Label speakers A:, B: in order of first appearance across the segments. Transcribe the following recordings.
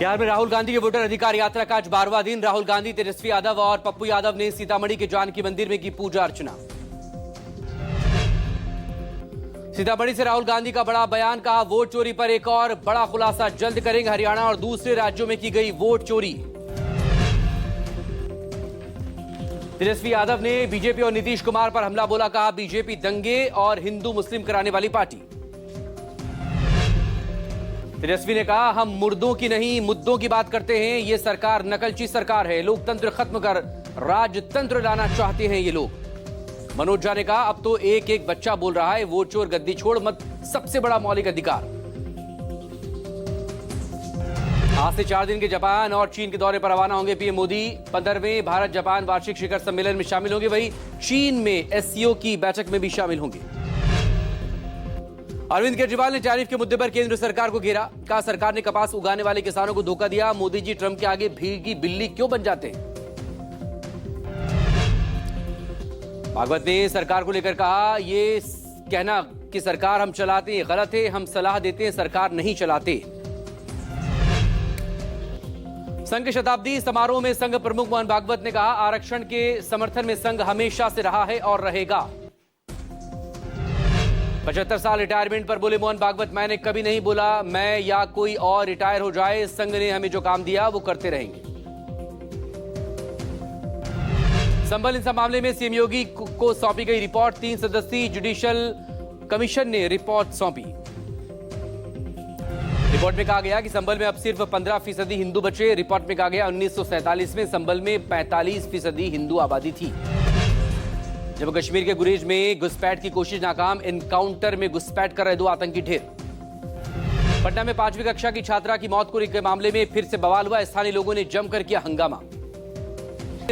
A: बिहार में राहुल गांधी के वोटर अधिकार यात्रा का आज 12वां दिन। राहुल गांधी, तेजस्वी यादव और पप्पू यादव ने सीतामढ़ी के जानकी मंदिर में की पूजा अर्चना। सीतामढ़ी से राहुल गांधी का बड़ा बयान, कहा वोट चोरी पर एक और बड़ा खुलासा जल्द करेंगे। हरियाणा और दूसरे राज्यों में की गई वोट चोरी। तेजस्वी यादव ने बीजेपी और नीतीश कुमार पर हमला बोला, कहा बीजेपी दंगे और हिंदू मुस्लिम कराने वाली पार्टी। तेजस्वी ने कहा हम मुर्दों की नहीं मुद्दों की बात करते हैं, ये सरकार नकलची सरकार है, लोकतंत्र खत्म कर राजतंत्र लाना चाहते हैं ये लोग। मनोज झा ने कहा अब तो एक एक बच्चा बोल रहा है वोट चोर गद्दी छोड़ मत, सबसे बड़ा मौलिक अधिकार। आज से 4 दिन के जापान और चीन के दौरे पर रवाना होंगे पीएम मोदी। 15वें भारत जापान वार्षिक शिखर सम्मेलन में शामिल होंगे, वहीं चीन में एससीओ की बैठक में भी शामिल होंगे। अरविंद केजरीवाल ने टैरिफ के मुद्दे पर केंद्र सरकार को घेरा, कहा सरकार ने कपास उगाने वाले किसानों को धोखा दिया। मोदी जी ट्रंप के आगे भीगी बिल्ली क्यों बन जाते हैं। भागवत ने सरकार को लेकर कहा ये कहना कि सरकार हम चलाते हैं गलत है, हम सलाह देते हैं सरकार नहीं चलाते। संघ के शताब्दी समारोह में संघ प्रमुख मोहन भागवत ने कहा आरक्षण के समर्थन में संघ हमेशा से रहा है और रहेगा। 75 साल रिटायरमेंट पर बोले मोहन भागवत, मैंने कभी नहीं बोला मैं या कोई और रिटायर हो जाए, संघ ने हमें जो काम दिया वो करते रहेंगे। संभल हिंसा मामले में सीएम योगी को सौंपी गई रिपोर्ट, 3 सदस्यीय जुडिशियल कमीशन ने रिपोर्ट सौंपी। रिपोर्ट में कहा गया कि संभल में अब सिर्फ 15% हिंदू बचे। रिपोर्ट में कहा गया 1947 में संभल में 45% हिंदू आबादी थी। जम्मू कश्मीर के गुरेज में घुसपैठ की कोशिश नाकाम, एनकाउंटर में घुसपैठ कर रहे 2 आतंकी ढेर। पटना में 5वीं कक्षा की छात्रा की मौत के मामले में फिर से बवाल हुआ, स्थानीय लोगों ने जमकर किया हंगामा।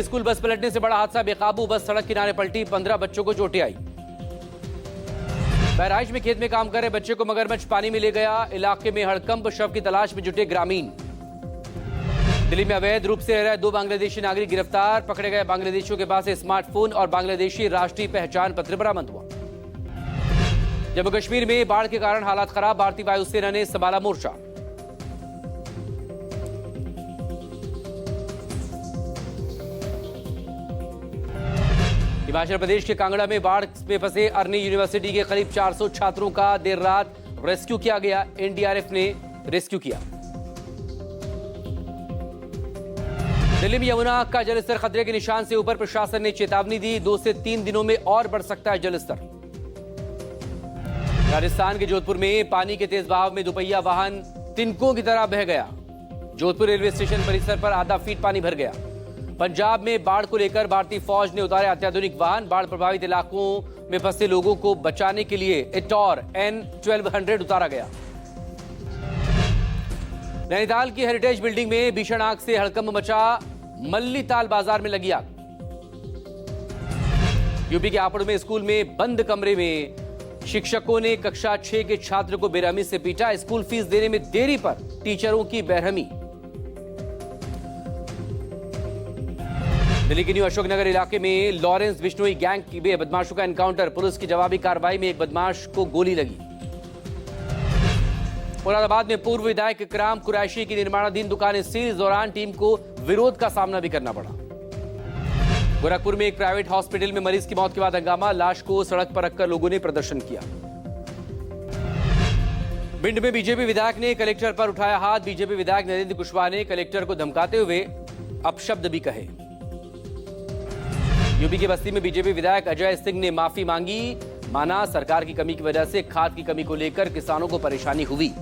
A: स्कूल बस पलटने से बड़ा हादसा, बेकाबू बस सड़क किनारे पलटी, 15 बच्चों को चोटें आई। बहराइच में खेत में काम कर रहे बच्चे को मगरमच्छ पानी में ले गया, इलाके में हड़कंप, शव की तलाश में जुटे ग्रामीण। दिल्ली में अवैध रूप से रह रहे 2 बांग्लादेशी नागरिक गिरफ्तार, पकड़े गए बांग्लादेशियों के पास से स्मार्टफोन और बांग्लादेशी राष्ट्रीय पहचान पत्र बरामद हुआ। जम्मू कश्मीर में बाढ़ के कारण हालात खराब, भारतीय वायुसेना ने संभाला मोर्चा। हिमाचल प्रदेश के कांगड़ा में बाढ़ में फंसे अर्नी यूनिवर्सिटी के करीब 400 छात्रों का देर रात रेस्क्यू किया गया, एनडीआरएफ ने रेस्क्यू किया। दिल्ली में यमुना का जलस्तर खतरे के निशान से ऊपर, प्रशासन ने चेतावनी दी 2 से 3 दिनों में और बढ़ सकता है जलस्तर। राजस्थान के जोधपुर में पानी के तेज बहाव में दुपहिया वाहन तिनकों की तरह बह गया। जोधपुर रेलवे स्टेशन परिसर पर आधा फीट पानी भर गया। पंजाब में बाढ़ को लेकर भारतीय फौज ने उतारे अत्याधुनिक वाहन, बाढ़ प्रभावित इलाकों में फंसे लोगों को बचाने के लिए एटॉर N1200 उतारा गया। नैनीताल की हेरिटेज बिल्डिंग में भीषण आग से हड़कंप मचा, मल्लीताल बाजार में लगी आग। यूपी के हापुड़ में स्कूल में बंद कमरे में शिक्षकों ने कक्षा 6 के छात्र को बेरहमी से पीटा, स्कूल फीस देने में देरी पर टीचरों की बेरहमी। दिल्ली के न्यू अशोकनगर इलाके में लॉरेंस बिश्नोई गैंग की बदमाशों का एनकाउंटर, पुलिस की जवाबी कार्रवाई में एक बदमाश को गोली लगी। मुरादाबाद में पूर्व विधायक इकराम कुरैशी की निर्माणाधीन दुकानें सील, इस दौरान टीम को विरोध का सामना भी करना पड़ा। गोरखपुर में एक प्राइवेट हॉस्पिटल में मरीज की मौत के बाद हंगामा, लाश को सड़क पर रखकर लोगों ने प्रदर्शन किया। भिंड में बीजेपी विधायक ने कलेक्टर पर उठाया हाथ, बीजेपी विधायक नरेंद्र कुशवाहा ने कलेक्टर को धमकाते हुए अपशब्द भी कहे। यूपी के बस्ती में बीजेपी विधायक अजय सिंह ने माफी मांगी, माना सरकार की कमी की वजह से खाद की कमी को लेकर किसानों को परेशानी हुई।